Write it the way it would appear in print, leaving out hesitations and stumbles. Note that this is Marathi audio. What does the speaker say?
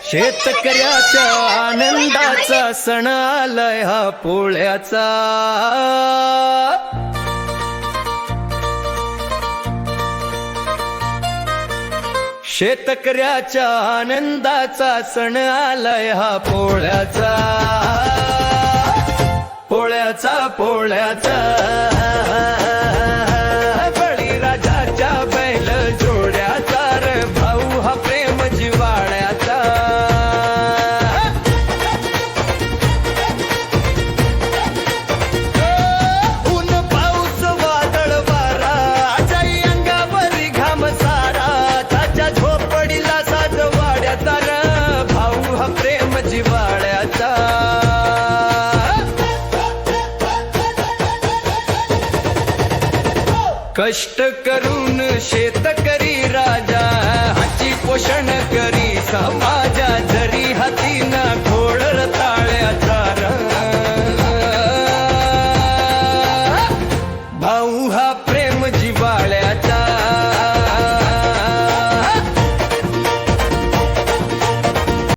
शेतकऱ्याच्या आनंदाचा सण आलाय हा पोळ्याचा। शेतकऱ्याच्या आनंदाचा सण आलाय हा पोळ्याचा, पोळ्याचा पोळ्याचा।